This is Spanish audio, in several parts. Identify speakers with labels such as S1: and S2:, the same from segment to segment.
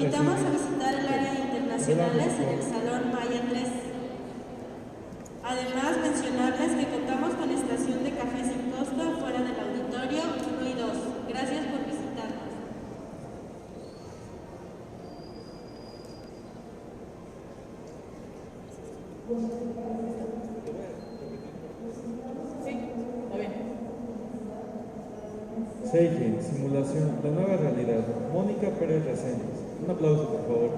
S1: invitamos a visitar el área de internacionales en el Salón Maya 3. Además, mencionarles que contamos con estación de café sin costo fuera del auditorio 1 y 2. Gracias por visitarnos.
S2: Sí, está bien.
S3: Seigen, simulación, la nueva realidad. Mónica Pérez Reséndiz. Un aplauso, por favor.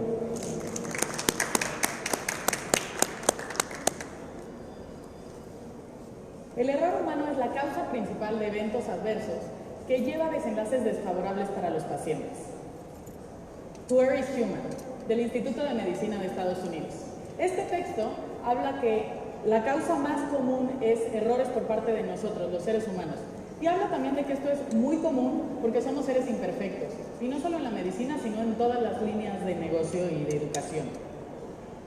S2: El error humano es la causa principal de eventos adversos que lleva a desenlaces desfavorables para los pacientes. To Err is Human, del Instituto de Medicina de Estados Unidos. Este texto habla que la causa más común es errores por parte de nosotros, los seres humanos. Y habla también de que esto es muy común porque somos seres imperfectos. Y no solo en la medicina, sino en todas las líneas de negocio y de educación.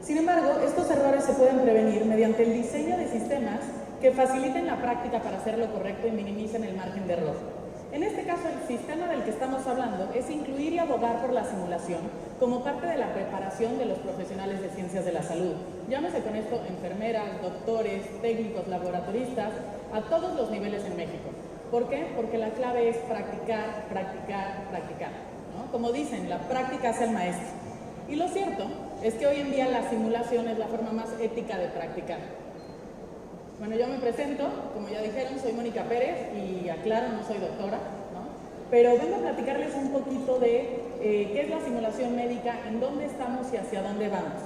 S2: Sin embargo, estos errores se pueden prevenir mediante el diseño de sistemas que faciliten la práctica para hacer lo correcto y minimicen el margen de error. En este caso, el sistema del que estamos hablando es incluir y abogar por la simulación como parte de la preparación de los profesionales de ciencias de la salud. Llámese con esto enfermeras, doctores, técnicos, laboratoristas, a todos los niveles en México. ¿Por qué? Porque la clave es practicar, practicar, practicar, ¿no? Como dicen, la práctica hace al maestro. Y lo cierto es que hoy en día la simulación es la forma más ética de practicar. Bueno, yo me presento, como ya dijeron, soy Mónica Pérez y aclaro, no soy doctora, ¿no? Pero vengo a platicarles un poquito de qué es la simulación médica, en dónde estamos y hacia dónde vamos.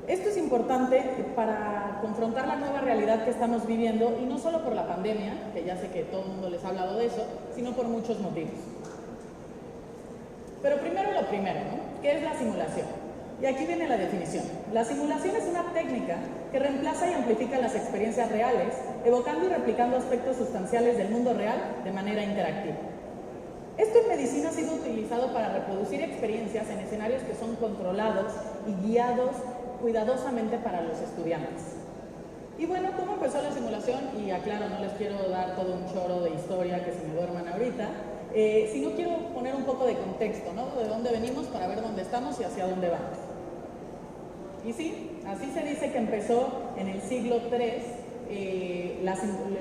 S2: Esto es importante para confrontar la nueva realidad que estamos viviendo, y no solo por la pandemia, que ya sé que todo el mundo les ha hablado de eso, sino por muchos motivos. Pero primero lo primero, ¿no? ¿Qué es la simulación? Y aquí viene la definición. La simulación es una técnica que reemplaza y amplifica las experiencias reales, evocando y replicando aspectos sustanciales del mundo real de manera interactiva. Esto en medicina ha sido utilizado para reproducir experiencias en escenarios que son controlados y guiados cuidadosamente para los estudiantes. Y bueno, ¿cómo empezó la simulación? Y aclaro, no les quiero dar todo un choro de historia que se me duerman ahorita, sino quiero poner un poco de contexto, ¿no? De dónde venimos para ver dónde estamos y hacia dónde vamos. Y sí, así se dice que empezó en el siglo III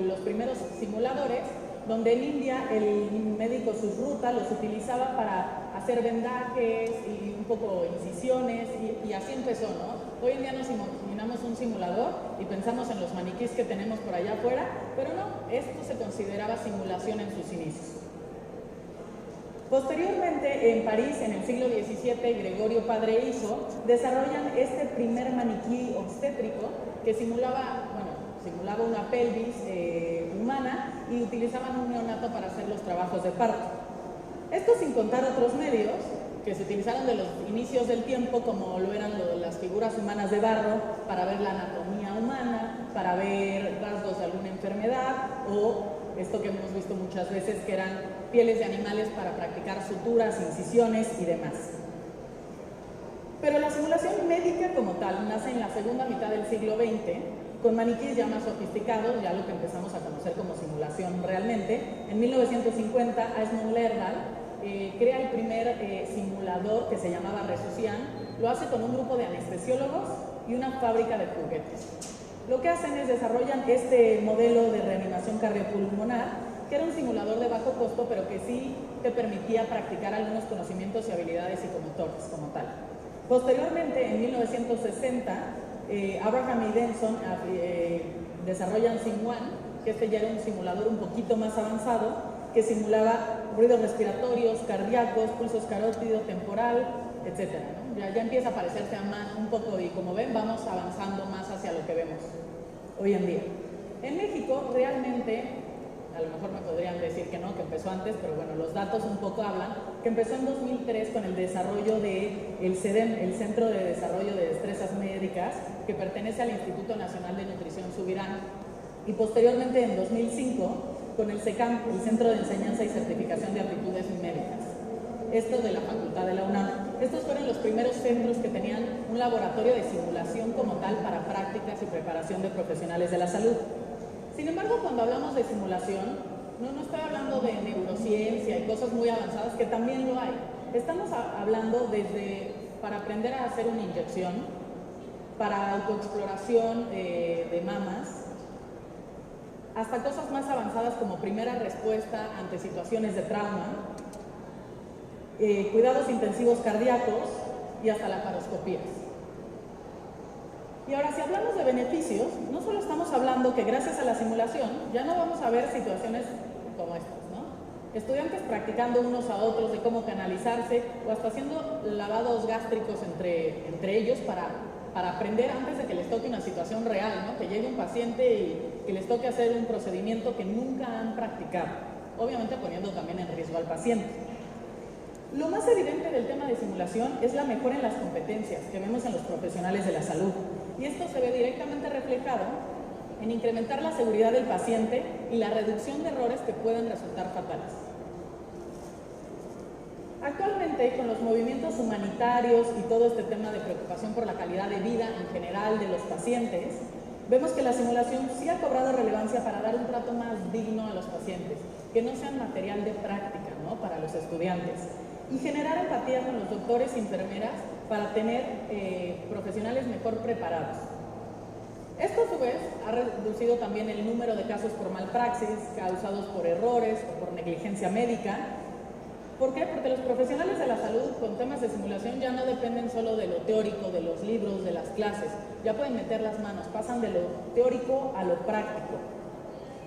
S2: los primeros simuladores, donde en India el médico Sushruta los utilizaba para hacer vendajes y un poco incisiones, y así empezó, ¿no? Hoy en día nos imaginamos un simulador y pensamos en los maniquís que tenemos por allá afuera, pero no, esto se consideraba simulación en sus inicios. Posteriormente, en París, en el siglo XVII, Gregorio Padre e Hijo desarrollan este primer maniquí obstétrico que simulaba una pelvis humana, y utilizaban un neonato para hacer los trabajos de parto. Esto sin contar otros medios que se utilizaron de los inicios del tiempo, como lo eran las figuras humanas de barro para ver la anatomía humana, para ver rasgos de alguna enfermedad, o esto que hemos visto muchas veces, que eran pieles de animales para practicar suturas, incisiones y demás. Pero la simulación médica como tal nace en la segunda mitad del siglo XX, con maniquíes ya más sofisticados, ya lo que empezamos a conocer como simulación realmente. En 1950, Asmund Lerdahl crea el primer simulador que se llamaba Resucian. Lo hace con un grupo de anestesiólogos y una fábrica de juguetes. Lo que hacen es desarrollan este modelo de reanimación cardiopulmonar, que era un simulador de bajo costo, pero que sí te permitía practicar algunos conocimientos y habilidades psicomotores como tal. Posteriormente, en 1960, Abraham y Denson desarrollan SimOne, que este ya era un simulador un poquito más avanzado, que simulaba ruidos respiratorios, cardíacos, pulsos carótido, temporal, etc., ¿no? Ya empieza a parecerse un poco, y como ven, vamos avanzando más hacia lo que vemos hoy en día. En México, realmente, a lo mejor me podrían decir que no, que empezó antes, pero bueno, los datos un poco hablan, que empezó en 2003 con el desarrollo del CEDEM, el Centro de Desarrollo de Destrezas Médicas, que pertenece al Instituto Nacional de Nutrición Subirán, y posteriormente en 2005 con el CECAM, el Centro de Enseñanza y Certificación de Aptitudes Médicas, esto de la Facultad de la UNAM. Estos fueron los primeros centros que tenían un laboratorio de simulación como tal para prácticas y preparación de profesionales de la salud. Sin embargo, cuando hablamos de simulación, no estoy hablando de neurociencia y cosas muy avanzadas, que también lo hay. Estamos hablando desde para aprender a hacer una inyección, para autoexploración de mamas, hasta cosas más avanzadas como primera respuesta ante situaciones de trauma, cuidados intensivos cardíacos y hasta laparoscopías. Y ahora, si hablamos de beneficios, no solo estamos hablando que gracias a la simulación ya no vamos a ver situaciones como estas, ¿no? Estudiantes practicando unos a otros de cómo canalizarse o hasta haciendo lavados gástricos entre ellos para aprender antes de que les toque una situación real, ¿no? Que llegue un paciente y que les toque hacer un procedimiento que nunca han practicado, obviamente poniendo también en riesgo al paciente. Lo más evidente del tema de simulación es la mejora en las competencias que vemos en los profesionales de la salud, y esto se ve directamente reflejado en incrementar la seguridad del paciente y la reducción de errores que pueden resultar fatales. Actualmente, con los movimientos humanitarios y todo este tema de preocupación por la calidad de vida en general de los pacientes, vemos que la simulación sí ha cobrado relevancia para dar un trato más digno a los pacientes, que no sean material de práctica, ¿no?, para los estudiantes, y generar empatía con los doctores y enfermeras para tener profesionales mejor preparados. Esto a su vez ha reducido también el número de casos por malpraxis causados por errores o por negligencia médica. ¿Por qué? Porque los profesionales de la salud con temas de simulación ya no dependen solo de lo teórico, de los libros, de las clases, ya pueden meter las manos, pasan de lo teórico a lo práctico.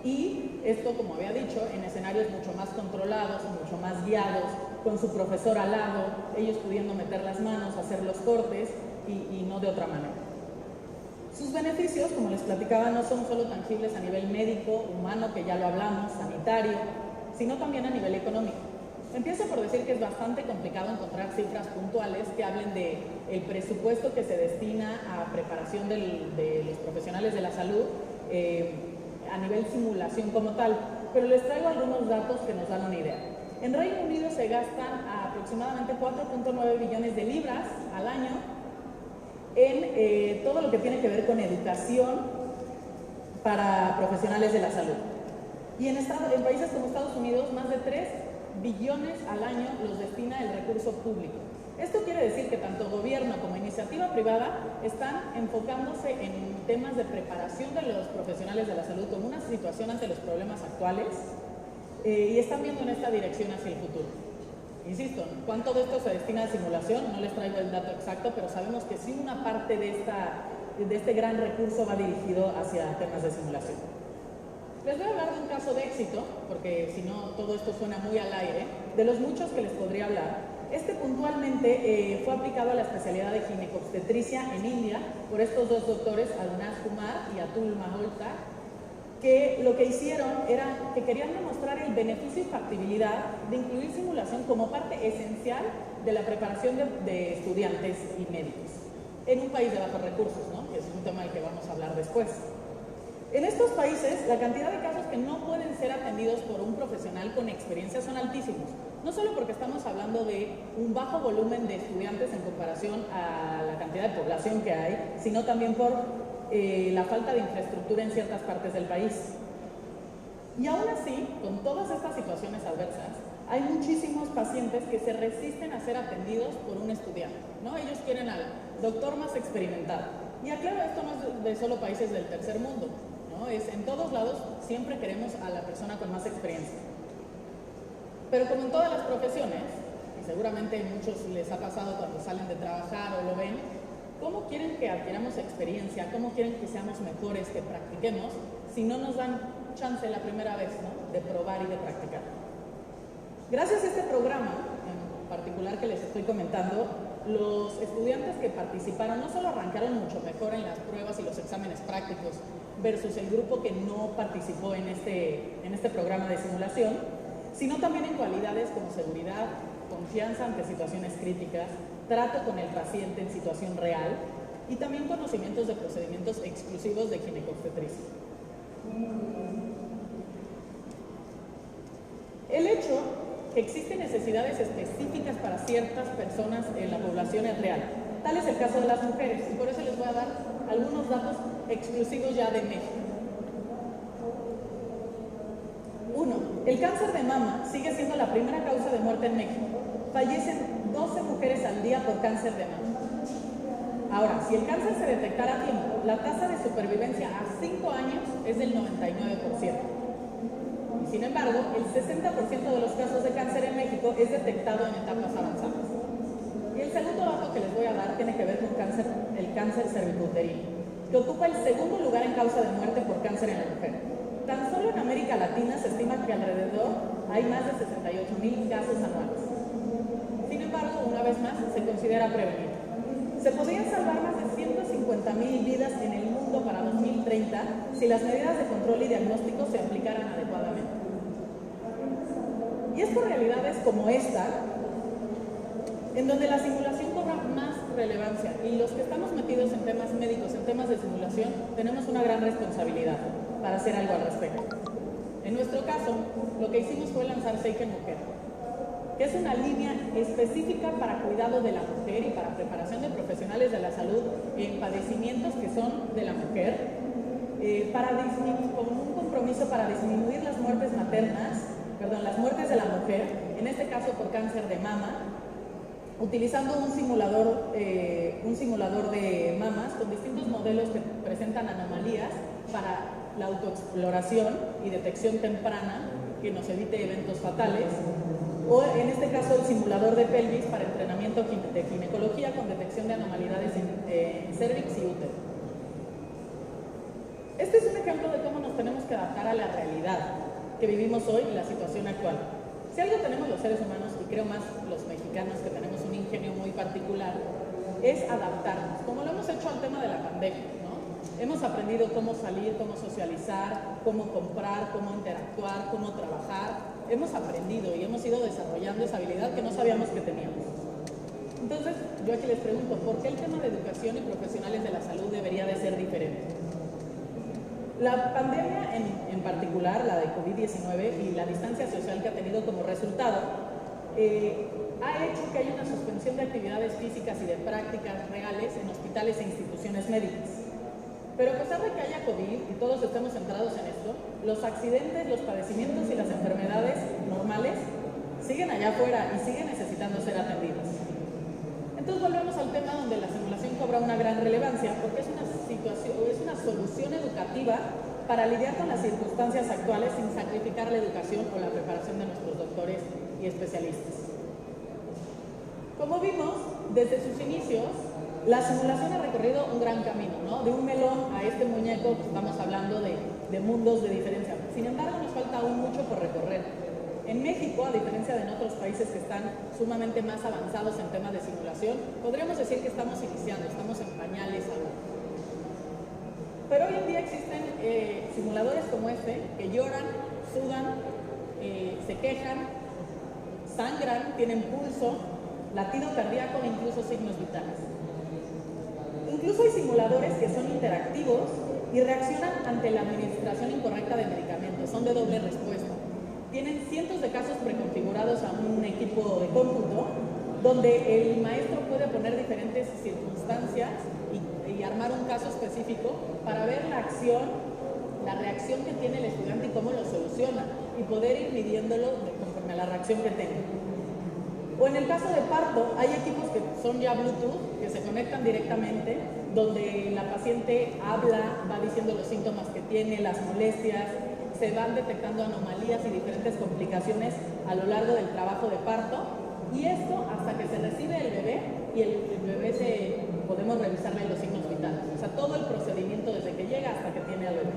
S2: Y esto, como había dicho, en escenarios mucho más controlados, mucho más guiados, con su profesor al lado, ellos pudiendo meter las manos, hacer los cortes y no de otra manera. Sus beneficios, como les platicaba, no son solo tangibles a nivel médico, humano, que ya lo hablamos, sanitario, sino también a nivel económico. Empiezo por decir que es bastante complicado encontrar cifras puntuales que hablen del presupuesto que se destina a preparación de los profesionales de la salud a nivel simulación como tal, pero les traigo algunos datos que nos dan una idea. En Reino Unido se gastan aproximadamente 4.9 billones de libras al año en todo lo que tiene que ver con educación para profesionales de la salud. Y en países como Estados Unidos, más de 3 billones al año los destina el recurso público. Esto quiere decir que tanto gobierno como iniciativa privada están enfocándose en temas de preparación de los profesionales de la salud como una situación ante los problemas actuales y están viendo en esta dirección hacia el futuro. Insisto, ¿cuánto de esto se destina a simulación? No les traigo el dato exacto, pero sabemos que sí una parte de este gran recurso va dirigido hacia temas de simulación. Les voy a hablar de un caso de éxito, porque si no todo esto suena muy al aire, de los muchos que les podría hablar. Este puntualmente fue aplicado a la especialidad de ginecobstetricia en India por estos dos doctores, Arunash Kumar y Atul Malhotra, que lo que hicieron era que querían demostrar el beneficio y factibilidad de incluir simulación como parte esencial de la preparación de estudiantes y médicos en un país de bajos recursos, ¿no?, que es un tema del que vamos a hablar después. En estos países, la cantidad de casos que no pueden ser atendidos por un profesional con experiencia son altísimos, no solo porque estamos hablando de un bajo volumen de estudiantes en comparación a la cantidad de población que hay, sino también por la falta de infraestructura en ciertas partes del país. Y aún así, con todas estas situaciones adversas, hay muchísimos pacientes que se resisten a ser atendidos por un estudiante, ¿no? Ellos quieren al doctor más experimentado. Y aclaro, esto no es de solo países del tercer mundo, ¿no? Es en todos lados, siempre queremos a la persona con más experiencia. Pero como en todas las profesiones, y seguramente a muchos les ha pasado cuando salen de trabajar o lo ven, ¿cómo quieren que adquiramos experiencia? ¿Cómo quieren que seamos mejores, que practiquemos, si no nos dan chance la primera vez, ¿no?, de probar y de practicar? Gracias a este programa, en particular que les estoy comentando, los estudiantes que participaron no solo arrancaron mucho mejor en las pruebas y los exámenes prácticos versus el grupo que no participó en este programa de simulación, sino también en cualidades como seguridad, confianza ante situaciones críticas, trato con el paciente en situación real y también conocimientos de procedimientos exclusivos de ginecobstetricia. El hecho que existen necesidades específicas para ciertas personas en la población es real. Tal es el caso de las mujeres y por eso les voy a dar algunos datos exclusivos ya de México. 1. El cáncer de mama sigue siendo la primera causa de muerte en México. Fallecen 12 mujeres al día por cáncer de mama. Ahora, si el cáncer se detectara a tiempo, la tasa de supervivencia a 5 años es del 99%. Y sin embargo, el 60% de los casos de cáncer en México es detectado en etapas avanzadas. Y el segundo dato que les voy a dar tiene que ver con el cáncer cervicuterino, que ocupa el segundo lugar en causa de muerte por cáncer en la mujer. Tan solo en América Latina se estima que alrededor hay más de 68,000 casos anuales. Sin embargo, una vez más, se considera prevenible. Se podrían salvar más de 150,000 vidas en el mundo para 2030 si las medidas de control y diagnóstico se aplicaran adecuadamente. Y es por realidades como esta en donde la simulación cobra más relevancia, y los que estamos metidos en temas médicos, en temas de simulación, tenemos una gran responsabilidad para hacer algo al respecto. En nuestro caso, lo que hicimos fue lanzar Seiken Mujer, que es una línea específica para cuidado de la mujer y para preparación de profesionales de la salud en padecimientos que son de la mujer, con un compromiso para disminuir las muertes las muertes de la mujer, en este caso por cáncer de mama, utilizando un simulador de mamas con distintos modelos que presentan anomalías para la autoexploración y detección temprana que nos evite eventos fatales, o en este caso el simulador de pelvis para entrenamiento de ginecología con detección de anomalidades en cervix y útero. Este es un ejemplo de cómo nos tenemos que adaptar a la realidad que vivimos hoy y la situación actual. Si algo tenemos los seres humanos, y creo más los mexicanos que tenemos un ingenio muy particular, es adaptarnos, como lo hemos hecho al tema de la pandemia, ¿no? Hemos aprendido cómo salir, cómo socializar, cómo comprar, cómo interactuar, cómo trabajar. Hemos aprendido y hemos ido desarrollando esa habilidad que no sabíamos que teníamos. Entonces, yo aquí les pregunto, ¿por qué el tema de educación y profesionales de la salud debería de ser diferente? La pandemia en particular, la de COVID-19 y la distancia social que ha tenido como resultado, ha hecho que haya una suspensión de actividades físicas y de prácticas reales en hospitales e instituciones médicas. Pero a pesar de que haya COVID y todos estemos centrados en esto, los accidentes, los padecimientos y las enfermedades normales siguen allá afuera y siguen necesitando ser atendidos. Entonces volvemos al tema donde la simulación cobra una gran relevancia, porque es una solución educativa para lidiar con las circunstancias actuales sin sacrificar la educación o la preparación de nuestros doctores y especialistas. Como vimos, desde sus inicios, la simulación ha recorrido un gran camino, ¿no? De un melón a este muñeco, pues estamos hablando de mundos de diferencia. Sin embargo, nos falta aún mucho por recorrer. En México, a diferencia de en otros países que están sumamente más avanzados en temas de simulación, podríamos decir que estamos iniciando, estamos en pañales aún. Pero hoy en día existen simuladores como este que lloran, sudan, se quejan, sangran, tienen pulso, latido cardíaco e incluso signos vitales. Incluso hay simuladores que son interactivos y reaccionan ante la administración incorrecta de medicamentos, son de doble respuesta. Tienen cientos de casos preconfigurados a un equipo de cómputo donde el maestro puede poner diferentes circunstancias y armar un caso específico para ver la reacción que tiene el estudiante y cómo lo soluciona y poder ir midiéndolo conforme a la reacción que tenga. O en el caso de parto, hay equipos que son ya Bluetooth, que se conectan directamente, donde la paciente habla, va diciendo los síntomas que tiene, las molestias, se van detectando anomalías y diferentes complicaciones a lo largo del trabajo de parto, y esto hasta que se recibe el bebé y el bebé podemos revisarle los signos vitales, o sea, todo el procedimiento desde que llega hasta que tiene al bebé.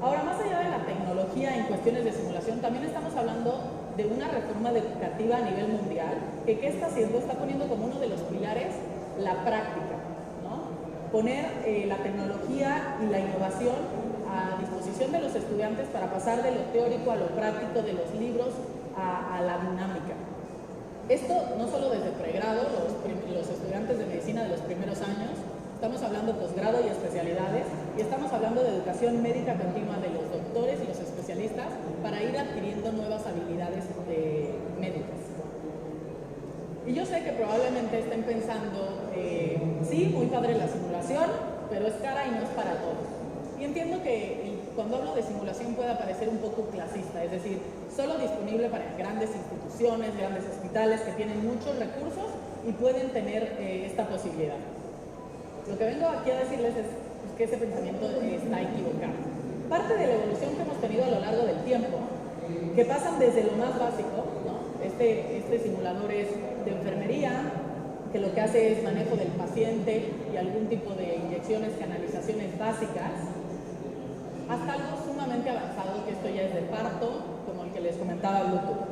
S2: Ahora, más allá de la tecnología en cuestiones de simulación, también estamos hablando de una reforma educativa a nivel mundial que ¿qué está haciendo? Está poniendo como uno de los pilares la práctica, ¿no? Poner la tecnología y la innovación a disposición de los estudiantes para pasar de lo teórico a lo práctico, de los libros a la dinámica. Esto no solo desde pregrado, los estudiantes de medicina de los primeros años, estamos hablando de posgrado y especialidades, y estamos hablando de educación médica continua de los doctores y los especialistas para ir adquiriendo nuevas habilidades médicas. Y yo sé que probablemente estén pensando, sí, muy padre la simulación, pero es cara y no es para todos. Y entiendo que cuando hablo de simulación puede parecer un poco clasista, es decir, solo disponible para grandes instituciones, grandes hospitales que tienen muchos recursos y pueden tener esta posibilidad. Lo que vengo aquí a decirles es que ese pensamiento está equivocado. Parte de la evolución que hemos tenido a lo largo del tiempo, que pasan desde lo más básico, ¿no? Este simulador es de enfermería, que lo que hace es manejo del paciente y algún tipo de inyecciones, canalizaciones básicas, hasta algo sumamente avanzado, que esto ya es de parto, como el que les comentaba Bluetooth.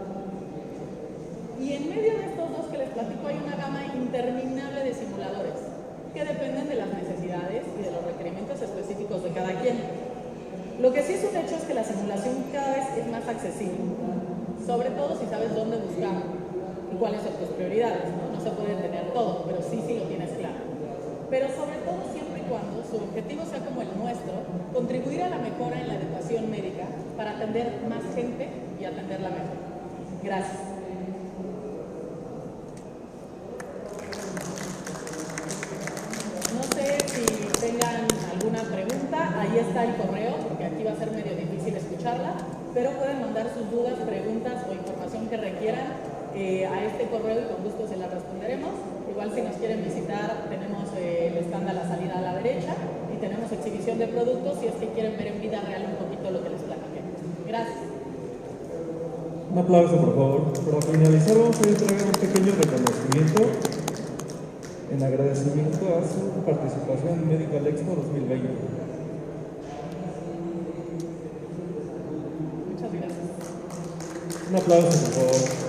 S2: Y en medio de estos dos que les platico hay una gama interminable de simuladores que dependen de las necesidades y de los requerimientos específicos de cada quien. Lo que sí es un hecho es que la simulación cada vez es más accesible, sobre todo si sabes dónde buscar y cuáles son tus prioridades, ¿no? No se puede tener todo, pero sí lo tienes claro. Pero sobre todo siempre y cuando su objetivo sea como el nuestro, contribuir a la mejora en la educación médica para atender más gente y atenderla mejor. Gracias. No sé si tengan alguna pregunta, ahí está el correo, porque aquí va a ser medio difícil escucharla, pero pueden mandar sus dudas, preguntas o información que requieran a este correo y con gusto se la responderemos. Igual si nos quieren visitar, tenemos el stand a la salida a la derecha y tenemos exhibición de productos si es que quieren ver en vida real un poquito lo que les platiqué. Gracias.
S3: Un aplauso, por favor. Para finalizar, vamos a entregar un pequeño reconocimiento en agradecimiento a su participación en Medical Expo 2020.
S2: Muchas gracias.
S3: Un aplauso, por favor.